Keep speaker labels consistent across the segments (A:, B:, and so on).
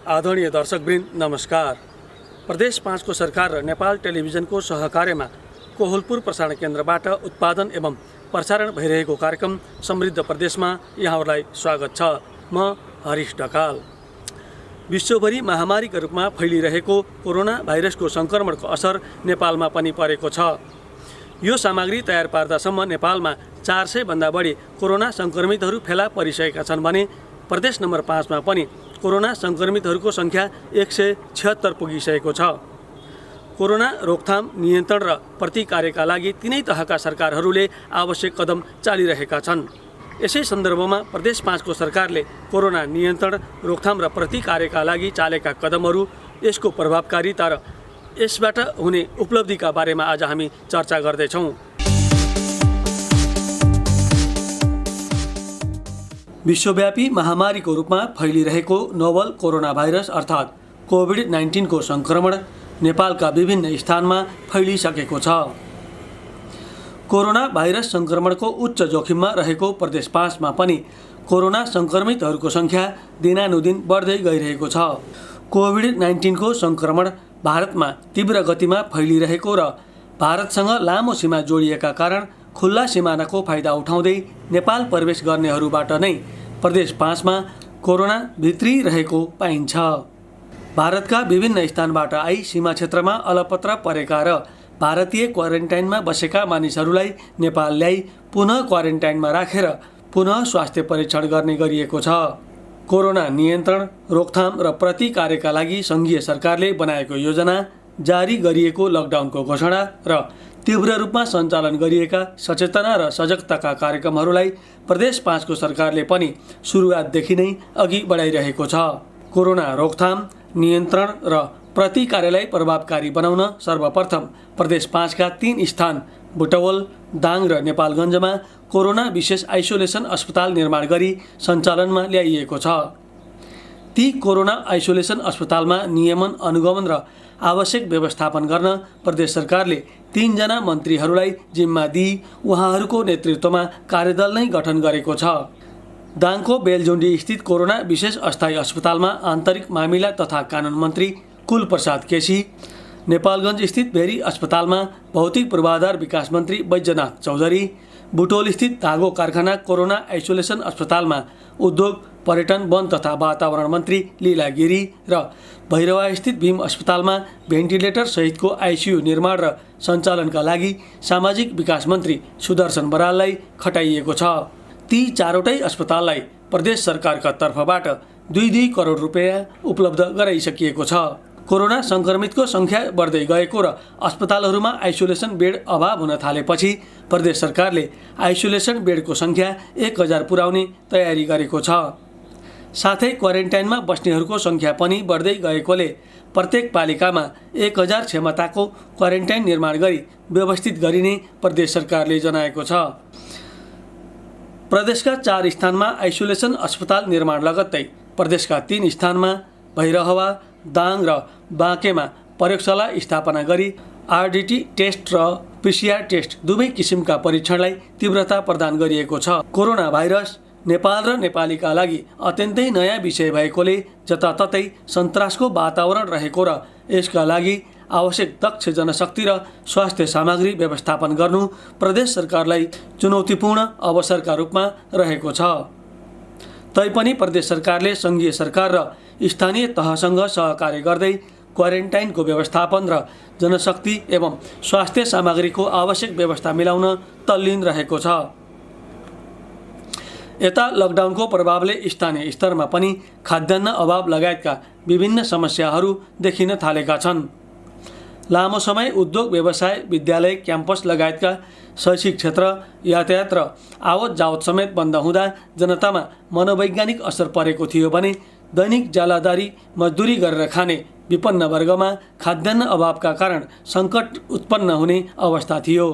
A: आदरणीय दर्शकवृन्द नमस्कार। प्रदेश 5 को सरकार र नेपाल टेलिभिजनको सहकार्यमा कोहलपुर प्रसारण केन्द्रबाट उत्पादन एवं प्रसारण भइरहेको कार्यक्रम समृद्ध प्रदेशमा यहाँहरूलाई स्वागत छ। म हरिश ढकाल। विश्वभरि महामारीका रूपमा फैलिरहेको कोरोना भाइरसको संक्रमणको असर नेपालमा पनि परेको छ। यो सामग्री तयार पार्दासम्म नेपालमा 400 भन्दा बढी कोरोना संक्रमितहरू फेला परिसकेका छन् भने प्रदेश नम्बर 5 मा पनि कोरोना संक्रमितहरूको संख्या 176 पुगिसकेको छ। कोरोना रोकथाम, नियन्त्रण र प्रतिकार्यका लागि तीनै तहका सरकारहरूले आवश्यक कदम चालिरहेका छन्। यसै सन्दर्भमा प्रदेश 5 को सरकारले कोरोना नियन्त्रण, रोकथाम र प्रतिकार्यका लागि चालेका कदमहरू, यसको प्रभावकारिता र यसबाट हुने उपलब्धिका बारेमा आज हामी चर्चा गर्दैछौँ। विश्वव्यापी महामारीको रूपमा फैलिरहेको नोभल कोरोना भाइरस अर्थात् कोभिड-19 को संक्रमण नेपालका विभिन्न स्थानमा फैलिसकेको छ। कोरोना भाइरस संक्रमणको उच्च जोखिममा रहेको प्रदेश 5 मा पनि कोरोना संक्रमितहरूको संख्या दिनानुदिन बढ्दै गइरहेको छ। कोभिड-19 को संक्रमण भारतमा तीव्र गतिमा फैलिरहेको र भारतसँग लामो सीमा जोडिएका कारण खुल्ला सिमानाको फाइदा उठाउँदै नेपाल प्रवेश गर्नेहरूबाट नै प्रदेश 5 मा कोरोना भित्रिरहेको पाइन्छ। भारतका विभिन्न स्थानबाट आई सीमा क्षेत्रमा अलपत्र परेका र भारतीय क्वारेन्टाइनमा बसेका मानिसहरूलाई नेपाल ल्याई पुनः क्वारेन्टाइनमा राखेर पुनः स्वास्थ्य परीक्षण गर्ने गरिएको छ। कोरोना नियन्त्रण, रोकथाम र प्रतिकार्यका लागि सङ्घीय सरकारले बनाएको योजना, जारी गरिएको लकडाउनको घोषणा र तीव्र रूपमा सञ्चालन गरिएका सचेतना र सजगताका कार्यक्रमहरूलाई प्रदेश 5 को सरकारले पनि सुरुवातदेखि नै अघि बढाइरहेको छ। कोरोना रोकथाम, नियन्त्रण र प्रतिकार्यलाई प्रभावकारी बनाउन सर्वप्रथम प्रदेश 5 का 3 स्थान बुटवल, दाङ र नेपालगञ्जमा कोरोना विशेष आइसोलेसन अस्पताल निर्माण गरी सञ्चालनमा ल्याइएको छ। ती कोरोना आइसोलेसन अस्पतालमा नियमन, अनुगमन र आवश्यक व्यवस्थापन गर्न प्रदेश सरकारले 3 जना मन्त्रीहरूलाई जिम्मा दिई उहाँहरूको नेतृत्वमा कार्यदल नै गठन गरेको छ। दाङको बेलजुन्डी स्थित कोरोना विशेष अस्थायी अस्पतालमा आन्तरिक मामिला तथा कानुन मन्त्री कुलप्रसाद केसी, नेपालगञ्ज स्थित भेरी अस्पतालमा भौतिक पूर्वाधार विकास मन्त्री बैजनाथ चौधरी, बुटोल स्थित धागो कारखाना कोरोना आइसोलेसन अस्पतालमा उद्योग, पर्यटन, वन तथा वातावरण मन्त्री लीला गिरी र भैरवा स्थित भीम अस्पतालमा भेन्टिलेटर सहितको आइसियु निर्माण र सञ्चालनका लागि सामाजिक विकास मन्त्री सुदर्शन बराललाई खटाइएको छ। ती चारवटै अस्पताललाई प्रदेश सरकारका तर्फबाट 2-2 करोड रुपियाँ उपलब्ध गराइसकिएको छ। कोरोना संक्रमितको संख्या बढ्दै गएको र अस्पतालहरूमा आइसोलेसन बेड अभाव हुन थालेपछि प्रदेश सरकारले आइसोलेसन बेडको संख्या 1000 पुर्याउने तयारी गरेको छ। साथै क्वारेन्टाइनमा बस्नेहरूको संख्या पनि बढ्दै गएकोले प्रत्येक पालिकामा 1000 क्षमताको क्वारेन्टाइन निर्माण गरी व्यवस्थित गरिने प्रदेश सरकारले जनाएको छ। प्रदेशका 4 स्थानमा आइसोलेसन अस्पताल निर्माण लगत्तै प्रदेशका 3 स्थानमा भैरहवा, दाङ र बाँकेमा प्रयोगशाला स्थापना गरी आरडिटी टेस्ट र पिसिआर टेस्ट दुवै किसिमका परीक्षणलाई तीव्रता प्रदान गरिएको छ। कोरोना भाइरस नेपाल र नेपालीका लागि अत्यन्तै नयाँ विषय भएकोले जताततै सन्तासको वातावरण रहेको र यसका लागि आवश्यक दक्ष जनशक्ति र स्वास्थ्य सामग्री व्यवस्थापन गर्नु प्रदेश सरकारलाई चुनौतीपूर्ण अवसरका रूपमा रहेको छ। तैपनि प्रदेश सरकारले सङ्घीय सरकार र स्थानीय तहसँग सहकार्य गर्दै क्वारेन्टाइनको व्यवस्थापन र जनशक्ति एवं स्वास्थ्य सामग्रीको आवश्यक व्यवस्था मिलाउन तल्लीन रहेको छ। यता लकडाउनको प्रभावले स्थानीय स्तरमा पनि खाद्यान्न अभाव लगायतका विभिन्न समस्याहरू देखिन थालेका छन्। लामो समय उद्योग, व्यवसाय, विद्यालय, क्याम्पस लगायतका शैक्षिक क्षेत्र, यातायात र आवत जावत समेत बन्द हुँदा जनतामा मनोवैज्ञानिक असर परेको थियो भने दैनिक जालादारी मजदुरी गरेर खाने विपन्न वर्गमा खाद्यान्न अभावका कारण सङ्कट उत्पन्न हुने अवस्था थियो।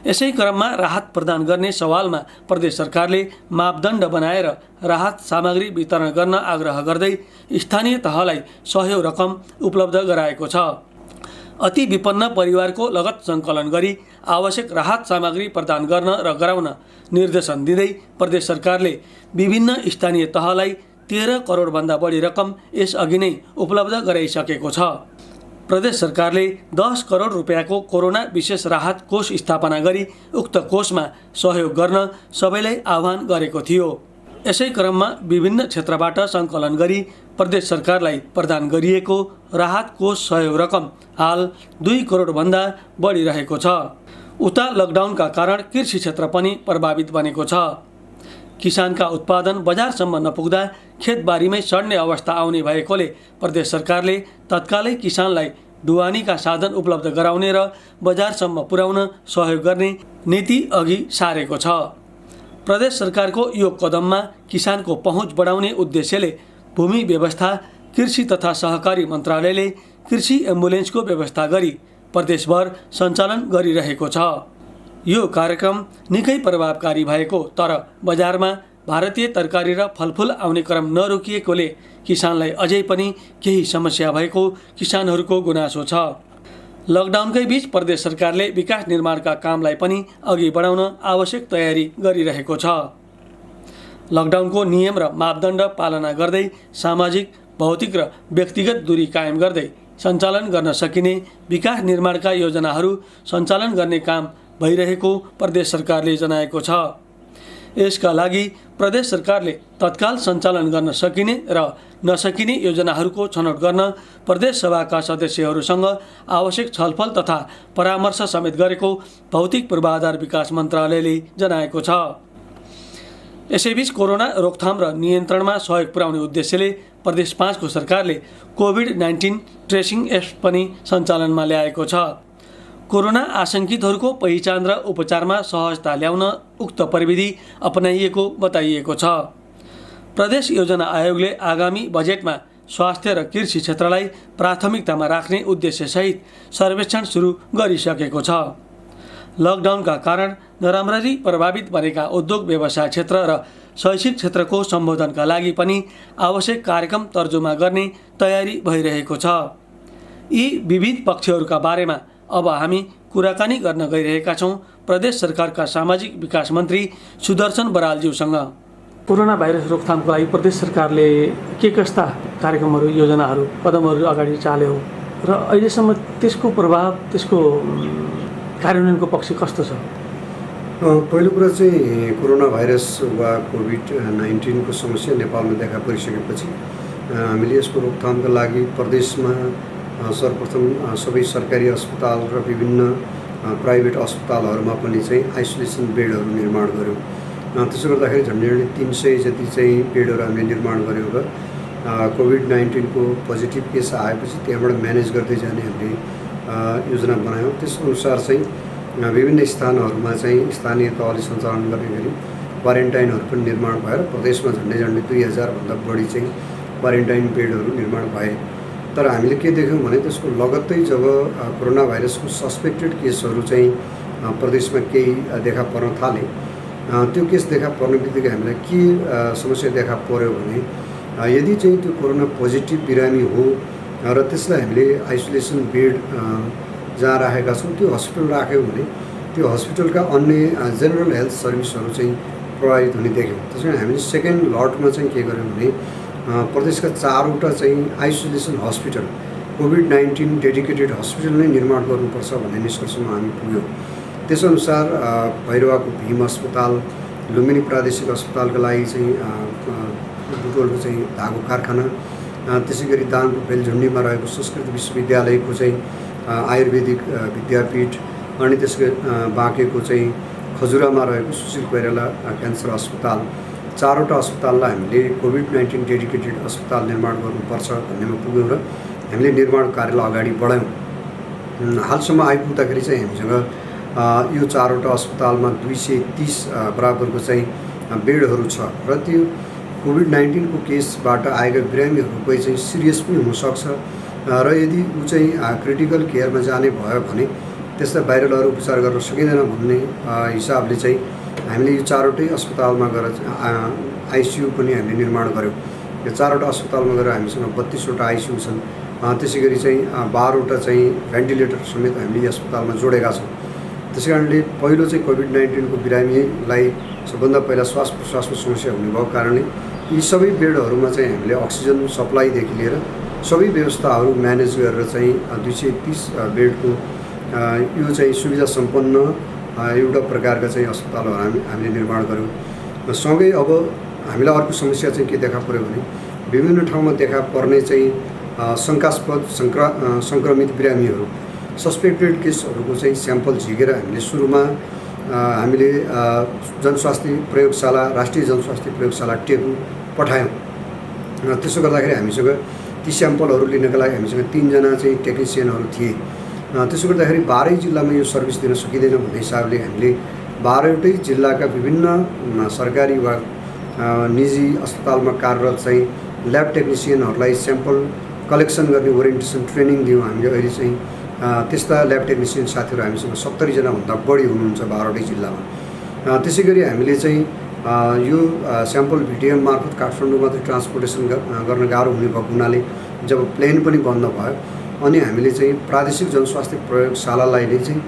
A: यसै क्रममा राहत प्रदान गर्ने सवालमा प्रदेश सरकारले मापदण्ड बनाएर राहत सामग्री वितरण गर्न आग्रह गर्दै स्थानीय तहलाई सहयोग रकम उपलब्ध गराएको छ। अति विपन्न परिवारको लगत सङ्कलन गरी आवश्यक राहत सामग्री प्रदान गर्न र गराउन निर्देशन दिँदै प्रदेश सरकारले विभिन्न स्थानीय तहलाई 13 करोडभन्दा बढी रकम यसअघि नै उपलब्ध गराइसकेको छ। प्रदेश सरकारले 10 करोड रुपियाँको कोरोना विशेष राहत कोष स्थापना गरी उक्त कोषमा सहयोग गर्न सबैलाई आह्वान गरेको थियो। यसै क्रममा विभिन्न क्षेत्रबाट सङ्कलन गरी प्रदेश सरकारलाई प्रदान गरिएको राहत कोष सहयोग रकम हाल 2 करोडभन्दा बढी रहेको छ। उता लकडाउनका कारण कृषि क्षेत्र पनि प्रभावित बनेको छ। किसानका उत्पादन बजारसम्म नपुग्दा खेतबारीमै सड्ने अवस्था आउने भएकोले प्रदेश सरकारले तत्कालै किसानलाई ढुवानीका साधन उपलब्ध गराउने र बजारसम्म पुर्याउन सहयोग गर्ने नीति अघि सारेको छ। प्रदेश सरकारको यो कदममा किसानको पहुँच बढाउने उद्देश्यले भूमि व्यवस्था, कृषि तथा सहकारी मन्त्रालयले कृषि एम्बुलेन्सको व्यवस्था गरी प्रदेशभर सञ्चालन गरिरहेको छ। यो कार्यक्रम निकै प्रभावकारी भएको तर बजारमा भारतीय तरकारी र फलफुल आउने क्रम नरोकिएकोले किसानलाई अझै पनि केही समस्या भएको किसानहरूको गुनासो छ। लकडाउनकै बीच प्रदेश सरकारले विकास निर्माणका कामलाई पनि अघि बढाउन आवश्यक तयारी गरिरहेको छ। लकडाउनको नियम र मापदण्ड पालना गर्दै सामाजिक, भौतिक र व्यक्तिगत दूरी कायम गर्दै सञ्चालन गर्न सकिने विकास निर्माणका योजनाहरू सञ्चालन गर्ने काम भइरहेको प्रदेश सरकारले जनाएको छ। यसका लागि प्रदेश सरकारले तत्काल सञ्चालन गर्न सकिने र नसकिने योजनाहरूको छनौट गर्न प्रदेश सभाका सदस्यहरूसँग आवश्यक छलफल तथा परामर्श समेत गरेको भौतिक पूर्वाधार विकास मन्त्रालयले जनाएको छ। यसैबीच कोरोना रोकथाम र नियन्त्रणमा सहयोग पुर्याउने उद्देश्यले प्रदेश 5 को सरकारले कोभिड-19 ट्रेसिङ एप्स पनि सञ्चालनमा ल्याएको छ। कोरोना आशंकितहरूको पहिचान र उपचारमा सहजता ल्याउन उक्त प्रविधि अपनाइएको बताइएको छ। प्रदेश योजना आयोगले आगामी बजेटमा स्वास्थ्य र कृषि क्षेत्रलाई प्राथमिकतामा राख्ने उद्देश्यसहित सर्वेक्षण सुरु गरिसकेको छ। लकडाउनका कारण नराम्ररी प्रभावित बनेका उद्योग व्यवसाय क्षेत्र र शैक्षिक क्षेत्रको सम्बोधनका लागि पनि आवश्यक कार्यक्रम तर्जुमा गर्ने तयारी भइरहेको छ। यी विविध पक्षहरूका बारेमा अब हामी कुराकानी गर्न गइरहेका छौँ प्रदेश सरकारका सामाजिक विकास मन्त्री सुदर्शन बरालज्यूसँग। कोरोना भाइरस रोकथामको लागि प्रदेश सरकारले के कस्ता कार्यक्रमहरू, योजनाहरू, कदमहरू अगाडि चाल्यो र अहिलेसम्म त्यसको प्रभाव, त्यसको कार्यान्वयनको पक्ष कस्तो छ?
B: पहिलो कुरा चाहिँ कोरोना भाइरस वा कोभिड-19 को समस्या नेपालमा देखा परिसकेपछि हामीले यसको रोकथामका लागि प्रदेशमा सर्वप्रथम सबै सरकारी अस्पताल र विभिन्न प्राइभेट अस्पतालहरूमा पनि चाहिँ आइसोलेसन बेडहरू निर्माण गऱ्यौँ। त्यसो गर्दाखेरि झन्डै 300 जति चाहिँ बेडहरू हामीले निर्माण गऱ्यौँ र कोभिड-19 को पोजिटिभ केस आएपछि त्यहाँबाट म्यानेज गर्दै जाने हामीले योजना बनायौँ। त्यसअनुसार चाहिँ विभिन्न स्थानहरूमा चाहिँ स्थानीय तहले सञ्चालन गर्ने गरी क्वारेन्टाइनहरू पनि निर्माण भएर प्रदेशमा झन्डै 2000 भन्दा बढी चाहिँ क्वारेन्टाइन बेडहरू निर्माण भए। तर हामीले के देख्यौँ भने त्यसको लगत्तै जब कोरोना भाइरसको सस्पेक्टेड केसहरू चाहिँ प्रदेशमा केही देखा पर्न थाले, त्यो केस देखा पर्ने बित्तिकै हामीलाई के समस्या देखा पर्यो भने यदि चाहिँ त्यो कोरोना पोजिटिभ बिरामी हो र त्यसलाई हामीले आइसोलेसन बेड जहाँ राखेका छौँ त्यो हस्पिटल राख्यौँ भने त्यो हस्पिटलका अन्य जेनरल हेल्थ सर्भिसहरू चाहिँ प्रभावित हुने देख्यौँ। त्यसैले हामीले सेकेन्ड लटमा चाहिँ के गर्यौँ भने प्रदेशका 4वटा चाहिँ isolation hospital, COVID-19 dedicated hospital नै निर्माण गर्नुपर्छ भन्ने निष्कर्षमा हामी पुग्यौँ। त्यसअनुसार भैरवाको भीम अस्पताल, लुम्बिनी प्रादेशिक अस्पतालका लागि चाहिँ बुटोलको चाहिँ धागो कारखाना, त्यसै गरी दाङको बेलझुन्डीमा रहेको संस्कृत विश्वविद्यालयको चाहिँ आयुर्वेदिक विद्यापीठ, अनि त्यसको बाँकेको चाहिँ खजुरामा रहेको सुशील कोइराला क्यान्सर अस्पताल, 4वटा अस्पताललाई हामीले कोभिड-19 डेडिकेटेड अस्पताल निर्माण गर्नुपर्छ भन्नेमा पुग्यौँ र हामीले निर्माण कार्यलाई अगाडि बढायौँ। हालसम्म आइपुग्दाखेरि चाहिँ हामीसँग यो 4वटा अस्पतालमा 230 बराबरको चाहिँ बेडहरू छ र त्यो कोभिड-19 को केसबाट आएका बिरामीहरू कोही चाहिँ सिरियस पनि हुनसक्छ र यदि ऊ चाहिँ क्रिटिकल केयरमा जाने भयो भने त्यसलाई बाहिर लगेर उपचार गर्न सकिँदैन भन्ने हिसाबले चाहिँ हामीले यो 4वटै अस्पतालमा गएर आइसियु पनि हामीले निर्माण गऱ्यौँ। यो 4वटा अस्पतालमा गएर हामीसँग 32वटा आइसियु छन्। त्यसै गरी चाहिँ 12वटा चाहिँ भेन्टिलेटर समेत हामीले अस्पतालमा जोडेका छौँ। त्यसै कारणले पहिलो चाहिँ कोभिड-19 को बिरामीलाई सबभन्दा पहिला श्वास प्रश्वासको समस्या हुने भएको कारणले यी सबै बेडहरूमा चाहिँ हामीले अक्सिजन सप्लाईदेखि लिएर सबै व्यवस्थाहरू म्यानेज गरेर चाहिँ 230 बेडको यो चाहिँ सुविधा सम्पन्न एउटा प्रकारका चाहिँ अस्पतालहरू हामीले निर्माण गऱ्यौँ। सँगै अब हामीलाई अर्को समस्या चाहिँ के देखा पर्यो भने विभिन्न ठाउँमा देखा पर्ने चाहिँ शङ्कास्पद सङ्क्रमित बिरामीहरू सस्पेक्टेड केसहरूको चाहिँ स्याम्पल झिकेर हामीले सुरुमा हामीले जनस्वास्थ्य प्रयोगशाला राष्ट्रिय जनस्वास्थ्य प्रयोगशाला टेकु पठायौँ। त्यसो गर्दाखेरि हामीसँग ती स्याम्पलहरू लिनका लागि हामीसँग 3 जना चाहिँ टेक्निसियनहरू थिए। त्यसो गर्दाखेरि 12 जिल्लामा यो सर्भिस दिन सकिँदैन भन्ने हिसाबले हामीले 12वटै जिल्लाका विभिन्न सरकारी वा निजी अस्पतालमा कार्यरत चाहिँ ल्याब टेक्निसियनहरूलाई स्याम्पल कलेक्सन गर्ने ओरिएन्टेसन ट्रेनिङ दियौँ हामीले। अहिले चाहिँ त्यस्ता ल्याब टेक्निसियन साथीहरू हामीसँग 70 जनाभन्दा बढी हुनुहुन्छ 12वटै जिल्लामा। त्यसै गरी हामीले चाहिँ यो स्याम्पल भिटिएम मार्फत काठमाडौँ मात्रै ट्रान्सपोर्टेसन गर्न गाह्रो हुने भएको हुनाले जब प्लेन पनि बन्द भयो अनि हामीले चाहिँ प्रादेशिक जनस्वास्थ्य प्रयोगशालालाई नै चाहिँ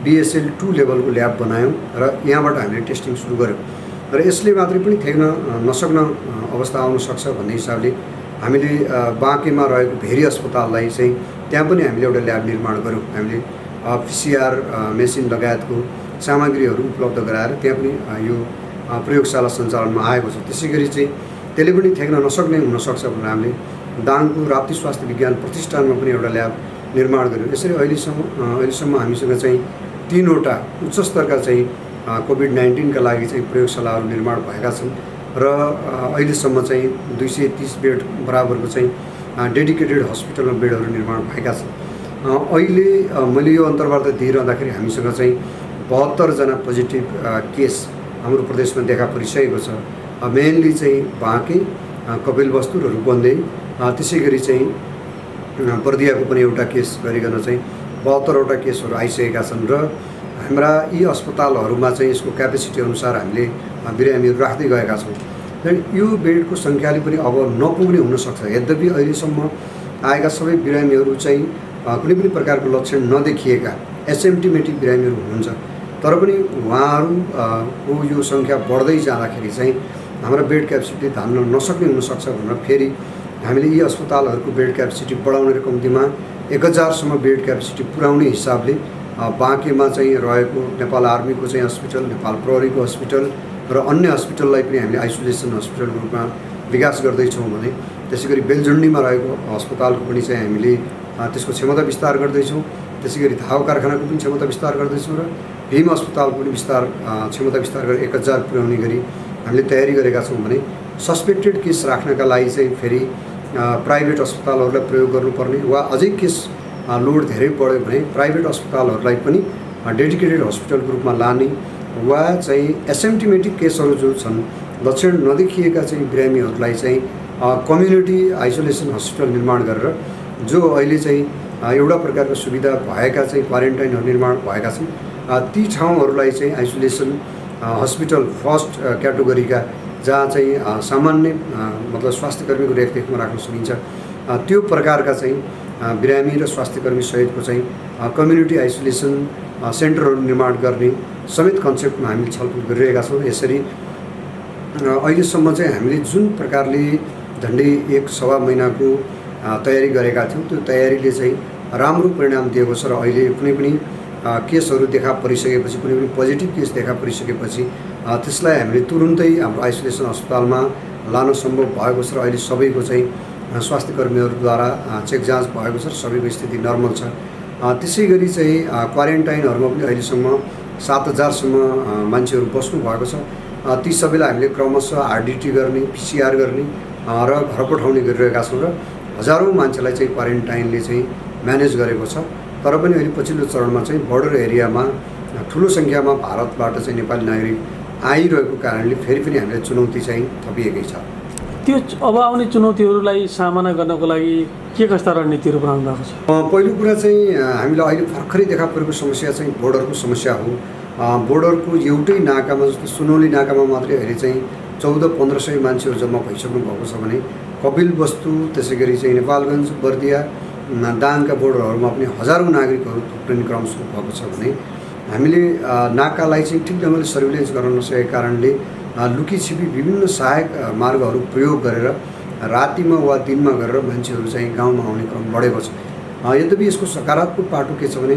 B: BSL 2 लेभलको ल्याब बनायौँ र यहाँबाट हामीले टेस्टिङ सुरु गऱ्यौँ। र यसले मात्रै पनि ठेक्न नसक्न अवस्था आउन सक्छ भन्ने हिसाबले हामीले बाँकेमा रहेको भेरी अस्पताललाई चाहिँ त्यहाँ पनि हामीले एउटा ल्याब निर्माण गऱ्यौँ। हामीले PCR मेसिन लगायतको सामग्रीहरू उपलब्ध गराएर त्यहाँ पनि यो प्रयोगशाला सञ्चालनमा आएको छ। त्यसै गरी चाहिँ त्यसले पनि ठेक्न नसक्ने हुनसक्छ भनेर हामीले दाङको राप्ती स्वास्थ्य विज्ञान प्रतिष्ठानमा पनि एउटा ल्याब निर्माण गऱ्यौँ। यसरी अहिलेसम्म हामीसँग चाहिँ 3वटा उच्च स्तरका चाहिँ कोभिड-19 का लागि चाहिँ प्रयोगशालाहरू निर्माण भएका छन् र अहिलेसम्म चाहिँ 230 बेड बराबरको चाहिँ डेडिकेटेड हस्पिटलमा बेडहरू निर्माण भएका छन्। अहिले मैले यो अन्तर्वार्ता दिइरहँदाखेरि हामीसँग चाहिँ 72 जना पोजिटिभ केस हाम्रो प्रदेशमा देखा परिसकेको छ। मेनली चाहिँ बाँके, कपिलवस्तु र रूपन्देही, त्यसै गरी चाहिँ बर्दियाको पनि एउटा केस गरिकन चाहिँ 72वटा केसहरू आइसकेका छन् र हाम्रा यी अस्पतालहरूमा चाहिँ यसको क्यापेसिटी अनुसार हामीले बिरामीहरू राख्दै गएका छौँ। र यो बेडको सङ्ख्याले पनि अब नपुग्ने हुनसक्छ। यद्यपि अहिलेसम्म आएका सबै बिरामीहरू चाहिँ कुनै पनि प्रकारको लक्षण नदेखिएका एसिम्प्टोमेटिक बिरामीहरू हुनुहुन्छ। तर पनि उहाँहरूको यो सङ्ख्या बढ्दै जाँदाखेरि चाहिँ हाम्रो बेड क्यापेसिटी धान्न नसक्ने हुनसक्छ भनेर फेरि हामीले यी अस्पतालहरूको बेड क्यापेसिटी बढाउने र कम्तीमा 1000 सम्म बेड क्यापेसिटी पुर्याउने हिसाबले बाँकेमा चाहिँ रहेको नेपाल आर्मीको चाहिँ हस्पिटल, नेपाल प्रहरीको हस्पिटल र अन्य हस्पिटललाई पनि हामीले आइसोलेसन हस्पिटलको रूपमा विकास गर्दैछौँ भने त्यसै गरी बेलझुन्डीमा रहेको अस्पतालको पनि चाहिँ हामीले त्यसको क्षमता विस्तार गर्दैछौँ। त्यसै गरी धाव कारखानाको पनि क्षमता विस्तार गर्दैछौँ र भीम अस्पतालको पनि क्षमता विस्तार गरेर 1000 पुर्याउने गरी हामीले तयारी गरेका छौँ। भने सस्पेक्टेड केस राख्नका लागि चाहिँ फेरि प्राइभेट अस्पतालहरूलाई प्रयोग गर्नुपर्ने वा अझै केस लोड धेरै बढ्यो भने प्राइभेट अस्पतालहरूलाई पनि डेडिकेटेड हस्पिटलको रूपमा लाने वा चाहिँ एसिम्प्टोमेटिक केसहरू जो छन् लक्षण नदेखिएका चाहिँ बिरामीहरूलाई चाहिँ कम्युनिटी आइसोलेसन हस्पिटल निर्माण गरेर जो अहिले चाहिँ एउटा प्रकारको सुविधा भएका चाहिँ क्वारेन्टाइनहरू निर्माण भएका छन् ती ठाउँहरूलाई चाहिँ आइसोलेसन हस्पिटल फर्स्ट क्याटेगोरीका जहाँ चाहिँ सामान्य मतलब स्वास्थ्यकर्मीको रेखदेखमा राख्न सकिन्छ त्यो प्रकारका चाहिँ बिरामी र स्वास्थ्यकर्मी सहितको चाहिँ कम्युनिटी आइसोलेसन सेन्टरहरू निर्माण गर्ने समेत कन्सेप्टमा हामीले छलफल गरिरहेका छौँ। यसरी अहिलेसम्म चाहिँ हामीले जुन प्रकारले झन्डै 1-1.25 महिनाको तयारी गरेका थियौँ त्यो तयारीले चाहिँ राम्रो परिणाम दिएको छ र अहिले कुनै पनि केसहरू देखा परिसकेपछि कुनै पनि पोजिटिभ केस देखा परिसकेपछि त्यसलाई हामीले तुरुन्तै हाम्रो आइसोलेसन अस्पतालमा लान सम्भव भएको छ र अहिले सबैको चाहिँ स्वास्थ्यकर्मीहरूद्वारा चेक जाँच भएको छ र सबैको स्थिति नर्मल छ। त्यसै गरी चाहिँ क्वारेन्टाइनहरूमा पनि अहिलेसम्म 7000 सम्म मान्छेहरू बस्नु भएको छ। ती सबैलाई हामीले क्रमशः RDT गर्ने, PCR गर्ने र घर पठाउने गरिरहेका छौँ र हजारौँ मान्छेलाई चाहिँ क्वारेन्टाइनले चाहिँ म्यानेज गरेको छ। तर पनि अहिले पछिल्लो चरणमा चाहिँ बोर्डर एरियामा ठुलो सङ्ख्यामा भारतबाट चाहिँ नेपाली नागरिक आइरहेको कारणले फेरि पनि हामीलाई चुनौती चाहिँ थपिएकै छ।
A: त्यो अब आउने चुनौतीहरूलाई सामना गर्नको लागि के कस्ता रणनीतिहरू बनाउनु भएको छ?
B: पहिलो कुरा चाहिँ हामीलाई अहिले भर्खरै देखा परेको समस्या चाहिँ बोर्डरको समस्या हो। बोर्डरको एउटै नाकामा जस्तो सुनौली नाकामा मात्रै अहिले चाहिँ 1400-1500 मान्छेहरू जम्मा भइसक्नु भएको छ भने कपिलवस्तु त्यसै गरी चाहिँ नेपालगञ्ज, बर्दिया, दाङका बोर्डरहरूमा पनि हजारौँ नागरिकहरू थुप्रिने क्रम सुरु भएको छ भने हामीले नाकालाई चाहिँ ठिक ढङ्गले सर्भिलेन्स गर्न नसकेको कारणले लुकीछिपी विभिन्न सहायक मार्गहरू प्रयोग गरेर रातिमा वा दिनमा गरेर मान्छेहरू चाहिँ गाउँमा आउने क्रम बढेको छ। यद्यपि यसको सकारात्मक पाटो के छ भने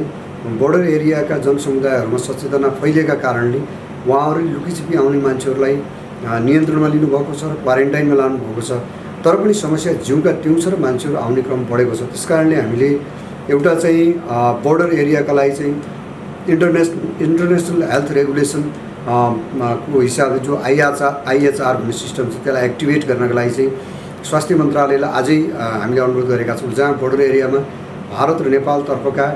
B: बोर्डर एरियाका जनसमुदायहरूमा सचेतना फैलिएका कारणले उहाँहरूले लुकीछिपी आउने मान्छेहरूलाई नियन्त्रणमा लिनुभएको छ र क्वारेन्टाइनमा लानुभएको छ। तर पनि समस्या जिउका त्यौँ छ र मान्छेहरू आउने क्रम बढेको छ। त्यस कारणले हामीले एउटा चाहिँ बोर्डर एरियाका लागि चाहिँ इन्टरनेसनल हेल्थ रेगुलेसन को हिसाबले जो आइएचआर भन्ने सिस्टम छ त्यसलाई एक्टिभेट गर्नका लागि चाहिँ स्वास्थ्य मन्त्रालयलाई आजै हामीले अनुरोध गरेका छौँ, जहाँ बोर्डर एरियामा भारत र नेपालतर्फका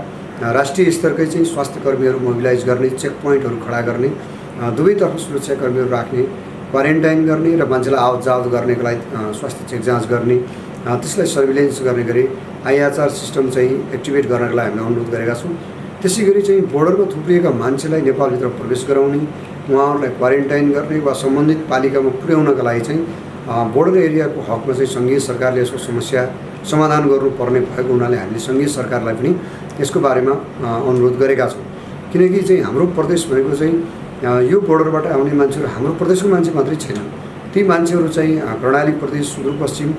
B: राष्ट्रिय स्तरकै चाहिँ स्वास्थ्य कर्मीहरू मोबिलाइज गर्ने, चेक पोइन्टहरू खडा गर्ने, दुवैतर्फ सुरक्षाकर्मीहरू राख्ने, क्वारेन्टाइन गर्ने र मान्छेलाई आवत जावत गर्नेको लागि स्वास्थ्य चेक जाँच गर्ने, त्यसलाई सर्भिलेन्स गर्ने गरी आइएचआर सिस्टम चाहिँ एक्टिभेट गर्नका लागि हामीले अनुरोध गरेका छौँ। त्यसै गरी चाहिँ बोर्डरमा थुप्रिएका मान्छेलाई नेपालभित्र प्रवेश गराउने, उहाँहरूलाई क्वारेन्टाइन गर्ने वा सम्बन्धित पालिकामा पुर्याउनका लागि चाहिँ बोर्डर एरियाको हकमा चाहिँ सङ्घीय सरकारले यसको समस्या समाधान गर्नुपर्ने भएको हुनाले हामीले सङ्घीय सरकारलाई पनि यसको बारेमा अनुरोध गरेका छौँ। किनकि चाहिँ हाम्रो प्रदेश भनेको चाहिँ यो बोर्डरबाट आउने मान्छेहरू हाम्रो प्रदेशको मान्छे मात्रै छैनन्। ती मान्छेहरू चाहिँ कर्णाली प्रदेश, सुदूरपश्चिम,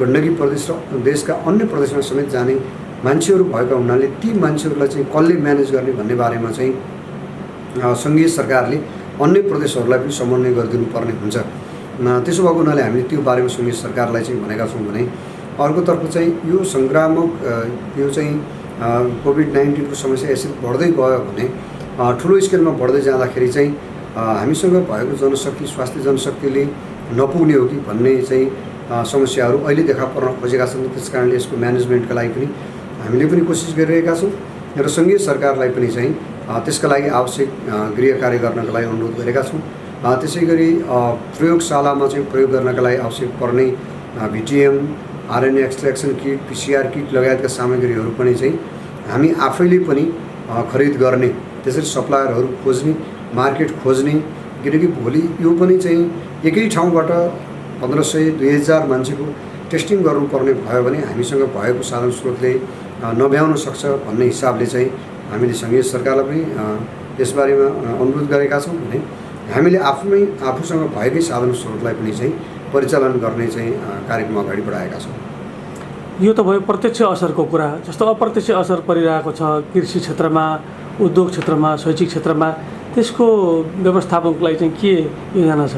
B: गण्डकी प्रदेश र देशका अन्य प्रदेशमा समेत जाने मान्छेहरू भएका हुनाले ती मान्छेहरूलाई चाहिँ कसले म्यानेज गर्ने भन्ने बारेमा चाहिँ सङ्घीय सरकारले अन्य प्रदेशहरूलाई पनि समन्वय गरिदिनु पर्ने हुन्छ। त्यसो भएको हुनाले हामीले त्यो बारेमा सङ्घीय सरकारलाई चाहिँ भनेका छौँ भने अर्कोतर्फ चाहिँ यो सङ्क्रामक यो चाहिँ कोभिड-19 को समस्या यसरी बढ्दै गयो भने ठुलो स्केलमा बढ्दै जाँदाखेरि चाहिँ हामीसँग भएको जनशक्ति, स्वास्थ्य जनशक्तिले नपुग्ने हो कि भन्ने चाहिँ समस्याहरू अहिले देखा पर्न खोजेका छन्। त्यस कारणले यसको म्यानेजमेन्टका लागि पनि हामीले पनि कोसिस गरिरहेका छौँ र सङ्घीय सरकारलाई पनि चाहिँ त्यसका लागि आवश्यक गृह कार्य गर्नका लागि अनुरोध गरेका छौँ। त्यसै गरी प्रयोगशालामा चाहिँ प्रयोग गर्नका लागि आवश्यक पर्ने भिटिएम, आरएनए एक्सट्र्याक्सन किट, पिसिआर किट लगायतका सामग्रीहरू पनि चाहिँ हामी आफैले पनि खरिद गर्ने, त्यसरी सप्लायरहरू खोज्ने, मार्केट खोज्ने। किनकि भोलि यो पनि चाहिँ एकै ठाउँबाट 1500-2000 मान्छेको टेस्टिङ गर्नुपर्ने भयो भने हामीसँग भएको साधन स्रोतले नभ्याउन सक्छ भन्ने हिसाबले चाहिँ हामीले सङ्घीय सरकारलाई पनि यसबारेमा अनुरोध गरेका छौँ भने हामीले आफूसँग भएकै साधन स्रोतलाई पनि चाहिँ परिचालन गर्ने चाहिँ कार्यक्रम अगाडि बढाएका छौँ।
A: यो त भयो प्रत्यक्ष असरको कुरा। जस्तो अप्रत्यक्ष असर परिरहेको छ कृषि क्षेत्रमा, उद्योग क्षेत्रमा, शैक्षिक क्षेत्रमा, त्यसको व्यवस्थापनको लागि चाहिँ के योजना छ?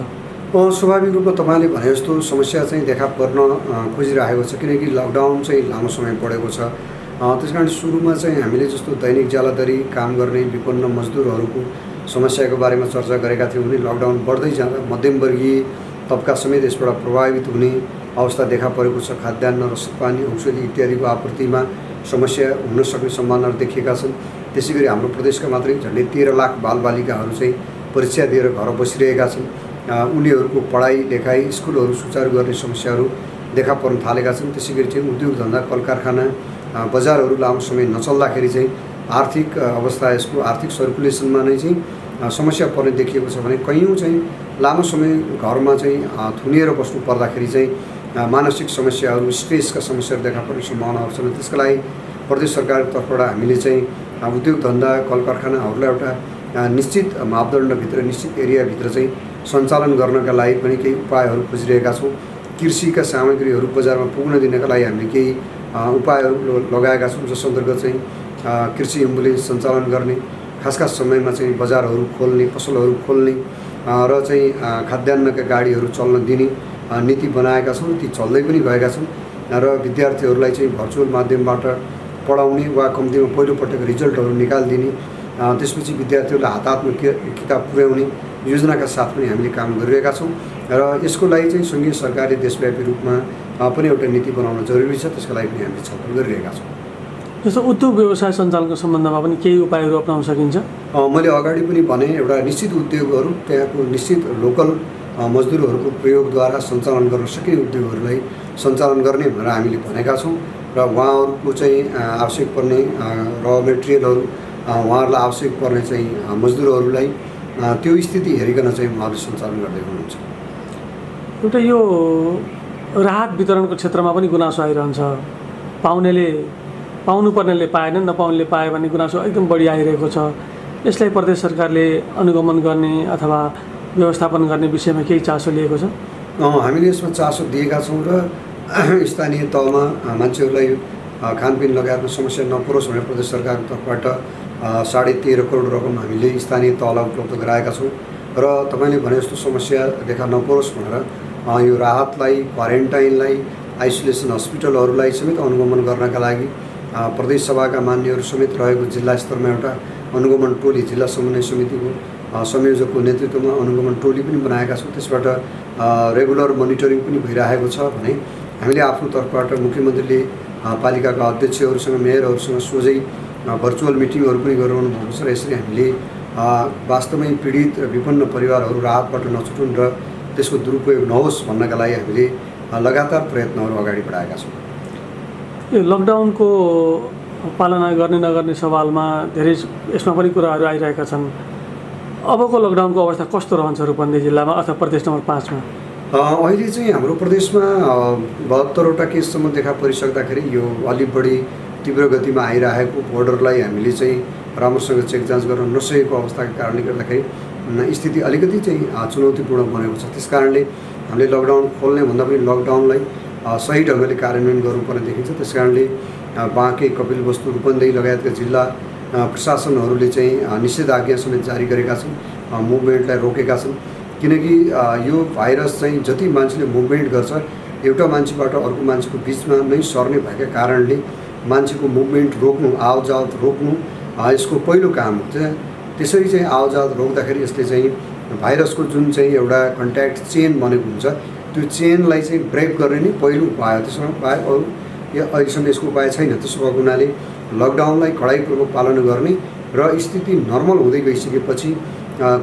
B: स्वाभाविक रूपमा तपाईँले भने जस्तो समस्या चाहिँ देखा पर्न खोजिरहेको छ। किनकि लकडाउन चाहिँ लामो समय परेको छ। त्यस कारण सुरुमा चाहिँ हामीले जस्तो दैनिक ज्यालादारी काम गर्ने विपन्न मजदुरहरूको समस्याको बारेमा चर्चा गरेका थियौँ भने लकडाउन बढ्दै जाँदा मध्यमवर्गीय तबका समेत यसबाट प्रभावित हुने अवस्था देखा परेको छ। खाद्यान्न, रसद पानी, औषधि इत्यादिको आपूर्तिमा समस्या हुन सक्ने सम्भावनाहरू देखिएका छन्। त्यसै गरी हाम्रो प्रदेशका मात्रै झन्डै 13 लाख बालबालिकाहरू चाहिँ परीक्षा दिएर घर बसिरहेका छन्। उनीहरूको पढाइ लेखाइ, स्कुलहरू सुचारू गर्ने समस्याहरू देखा पर्न थालेका छन्। त्यसै गरी चाहिँ उद्योग धन्दा, कल कारखाना, बजारहरू लामो समय नचल्दाखेरि चाहिँ आर्थिक अवस्था, यसको आर्थिक सर्कुलेसनमा नै चाहिँ समस्या पर्ने देखिएको छ भने कयौँ चाहिँ लामो समय घरमा चाहिँ थुनिएर बस्नु पर्दाखेरि चाहिँ मानसिक समस्याहरू, स्ट्रेसका समस्याहरू देखा पर्ने सम्भावनाहरू छन्। त्यसका लागि प्रदेश सरकारको तर्फबाट हामीले चाहिँ उद्योग धन्दा, कल कारखानाहरूलाई एउटा निश्चित मापदण्डभित्र, निश्चित एरियाभित्र चाहिँ सञ्चालन गर्नका लागि पनि केही उपायहरू खोजिरहेका छौँ। कृषिका सामग्रीहरू बजारमा पुग्न दिनका लागि हामीले केही उपायहरू लगाएका छौँ, जस अन्तर्गत चाहिँ कृषि एम्बुलेन्स सञ्चालन गर्ने, खास समयमा चाहिँ बजारहरू खोल्ने, पसलहरू खोल्ने र चाहिँ खाद्यान्नका गाडीहरू चल्न दिने नीति बनाएका छौँ। ती चल्दै पनि गएका छन् र विद्यार्थीहरूलाई चाहिँ भर्चुअल माध्यमबाट पढाउने वा कम्तीमा पहिलोपटक रिजल्टहरू निकालिदिने, त्यसपछि विद्यार्थीहरूलाई हातमा किताब पुर्याउने योजनाका साथ पनि हामीले काम गरिरहेका छौँ र यसको लागि चाहिँ सङ्घीय सरकारले देशव्यापी रूपमा पनि एउटा नीति बनाउन जरुरी छ। त्यसका लागि पनि हामीले छलफल गरिरहेका छौँ।
A: जस्तो उद्योग व्यवसाय सञ्चालनको सम्बन्धमा पनि केही उपायहरू अपनाउन सकिन्छ? मैले
B: अगाडि पनि भने एउटा निश्चित उद्योगहरू, त्यहाँको निश्चित लोकल मजदुरहरूको प्रयोगद्वारा सञ्चालन गर्न सकिने उद्योगहरूलाई सञ्चालन गर्ने भनेर हामीले भनेका छौँ र उहाँहरूको चाहिँ आवश्यक पर्ने र मेटेरियलहरू, उहाँहरूलाई आवश्यक पर्ने चाहिँ मजदुरहरूलाई त्यो स्थिति हेरिकन चाहिँ उहाँहरूले सञ्चालन गर्दै हुनुहुन्छ।
A: एउटा यो राहत वितरणको क्षेत्रमा पनि गुनासो आइरहन्छ। पाउनुपर्नेले पाएनन्, नपाउनेले पाए भन्ने गुनासो एकदम बढी आइरहेको छ। यसलाई प्रदेश सरकारले अनुगमन गर्ने अथवा व्यवस्थापन गर्ने विषयमा केही चासो लिएको छ?
B: हामीले यसमा चासो दिएका छौँ र स्थानीय तहमा मान्छेहरूलाई खानपिन लगायतमा समस्या नपरोस् भनेर प्रदेश सरकारको तर्फबाट 13.5 करोड रकम हामीले स्थानीय तहलाई उपलब्ध गराएका छौँ र तपाईँले भने जस्तो समस्या देखा नपरोस् भनेर यो राहतलाई, क्वारेन्टाइनलाई, आइसोलेसन हस्पिटलहरूलाई समेत अनुगमन गर्नका लागि प्रदेश सभाका मान्यहरू समेत रहेको जिल्ला स्तरमा एउटा अनुगमन टोली, जिल्ला समन्वय समितिको संयोजकको नेतृत्वमा अनुगमन टोली पनि बनाएका छौँ। त्यसबाट रेगुलर मोनिटरिङ पनि भइरहेको छ भने हामीले आफ्नो तर्फबाट मुख्यमन्त्रीले पालिकाका अध्यक्षहरूसँग, मेयरहरूसँग सोझै भर्चुअल मिटिङहरू पनि गरिरहनु भएको छ र यसरी हामीले वास्तवमै पीडित र विपन्न परिवारहरू राहतबाट नछुटुन् र त्यसको दुरुपयोग नहोस् भन्नका लागि हामीले लगातार प्रयत्नहरू अगाडि बढाएका छौँ।
A: यो लकडाउनको पालना गर्ने नगर्ने सवालमा धेरै यसमा पनि कुराहरू आइरहेका छन्। अबको लकडाउनको अवस्था कस्तो रहन्छ रूपन्देही जिल्लामा अथवा प्रदेश नम्बर 5 मा?
B: अहिले चाहिँ हाम्रो प्रदेशमा 72वटा केससम्म देखा परिसक्दाखेरि यो अलिक बढी तीव्र गतिमा आइरहेको बोर्डरलाई हामीले चाहिँ राम्रोसँग चेक जाँच गर्न नसकेको अवस्थाको कारणले गर्दाखेरि स्थिति अलिकति चाहिँ चुनौतीपूर्ण बनेको छ। त्यस कारणले हामीले लकडाउन खोल्ने भन्दा पनि लकडाउनलाई सही ढङ्गले कार्यान्वयन गर्नुपर्ने देखिन्छ। त्यस कारणले बाँके, कपिलवस्तु, रूपन्देही लगायतका जिल्ला प्रशासनहरूले चाहिँ निषेधाज्ञा समेत जारी गरेका छन्, मुभमेन्टलाई रोकेका छन्। किनकि यो भाइरस चाहिँ जति मान्छेले मुभमेन्ट गर्छ एउटा मान्छेबाट अर्को मान्छेको बिचमा नै सर्ने भएका कारणले मान्छेको मुभमेन्ट रोक्नु, आवतजावत रोक्नु यसको पहिलो काम हो। त्यसरी चाहिँ आवतजावत रोक्दाखेरि यसले चाहिँ भाइरसको जुन चाहिँ एउटा कन्ट्याक्ट चेन बनेको हुन्छ त्यो चेनलाई चाहिँ ब्रेक गर्ने नै पहिलो उपाय हो। त्यसमा उपाय अरू अहिलेसम्म यसको उपाय छैन। त्यसो भएको हुनाले लकडाउनलाई कडाइपूर्वक पालन गर्ने र स्थिति नर्मल हुँदै गइसकेपछि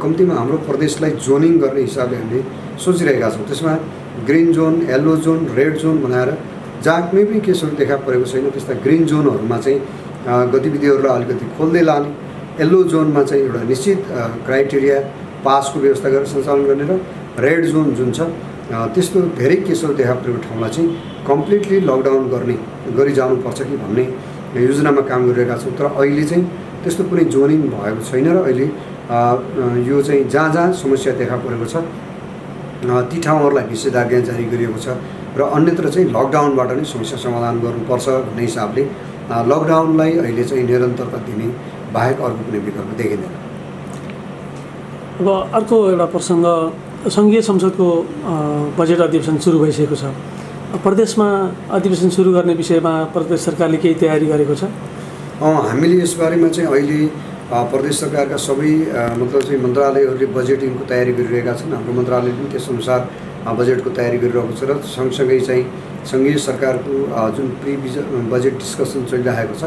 B: कम्तीमा हाम्रो प्रदेशलाई जोनिङ गर्ने हिसाबले हामीले सोचिरहेका छौँ। त्यसमा green John, yellow John, red John बनाएर जहाँ कुनै पनि केसहरू देखा परेको छैन त्यस्ता ग्रिन जोनहरूमा चाहिँ गतिविधिहरूलाई अलिकति खोल्दै लाने, येल्लो जोनमा चाहिँ एउटा निश्चित क्राइटेरिया पासको व्यवस्था गरेर सञ्चालन गर्ने र रेड जोन जुन छ त्यस्तो धेरै केसहरू देखा परेको ठाउँमा चाहिँ कम्प्लिटली लकडाउन गरिजानुपर्छ कि भन्ने योजनामा काम गरिरहेका छौँ। तर अहिले चाहिँ त्यस्तो कुनै जोनिङ भएको छैन र अहिले यो चाहिँ जहाँ जहाँ समस्या देखा परेको छ ती ठाउँहरूलाई निषेधाज्ञा जारी गरिएको छ र अन्यत्र चाहिँ लकडाउनबाट नै समस्या समाधान गर्नुपर्छ भन्ने हिसाबले लकडाउनलाई अहिले चाहिँ निरन्तरता दिने बाहेक अर्को कुनै विकल्प देखिँदैन।
A: अब अर्को एउटा प्रसङ्ग, सङ्घीय संसदको बजेट अधिवेशन सुरु भइसकेको छ। प्रदेशमा अधिवेशन सुरु गर्ने विषयमा प्रदेश सरकारले केही तयारी गरेको छ?
B: हामीले यसबारेमा चाहिँ अहिले प्रदेश सरकारका सबै मतलब चाहिँ मन्त्रालयहरूले बजेटिङको तयारी गरिरहेका छन्। हाम्रो मन्त्रालयले पनि त्यसअनुसार बजेटको तयारी गरिरहेको छ र सँगसँगै चाहिँ सङ्घीय सरकारको जुन बजेट डिस्कसन चलिरहेको छ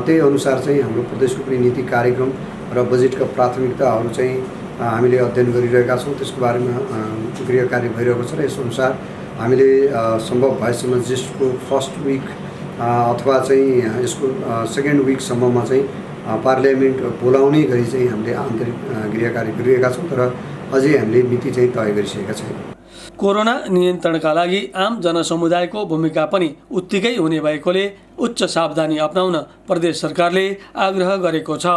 B: त्यही अनुसार चाहिँ हाम्रो प्रदेशको पनि नीति कार्यक्रम र बजेटका प्राथमिकताहरू चाहिँ हामीले अध्ययन गरिरहेका छौँ। त्यसको बारेमा गृह कार्य भइरहेको छ र यसअनुसार हामीले सम्भव भएसम्म जेष्ठको फर्स्ट विक अथवा चाहिँ यसको सेकेन्ड विकसम्ममा चाहिँ पार्लियामेन्ट बोलाउने गरी चाहिँ हामीले आन्तरिक गृह कार्य गरिरहेका छौँ। तर अझै हामीले मिति चाहिँ तय गरिसकेका छैनौँ।
A: कोरोना नियन्त्रणका लागि आम जनसमुदायको भूमिका पनि उत्तिकै हुने भएकोले उच्च सावधानी अपनाउन प्रदेश सरकारले आग्रह गरेको छ।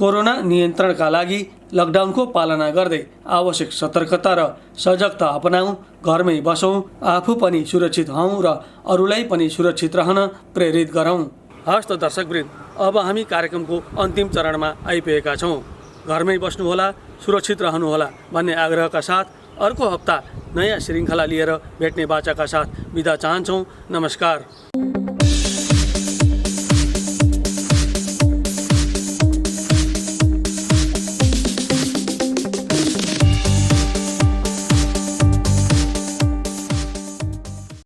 A: कोरोना नियन्त्रणका लागि लकडाउनको पालना गर्दै आवश्यक सतर्कता र सजगता अपनाऊ, घरमै बसौँ, आफू पनि सुरक्षित हौँ र अरूलाई पनि सुरक्षित रहन प्रेरित गरौँ। हस् त दर्शकवृन्द, अब हामी कार्यक्रमको अन्तिम चरणमा आइपुगेका छौँ। घरमै बस्नुहोला, सुरक्षित रहनुहोला भन्ने आग्रहका साथ अर्को हप्ता नयाँ श्रृङ्खला लिएर भेट्ने बाचाका साथ बिदा चाहन्छौँ। नमस्कार।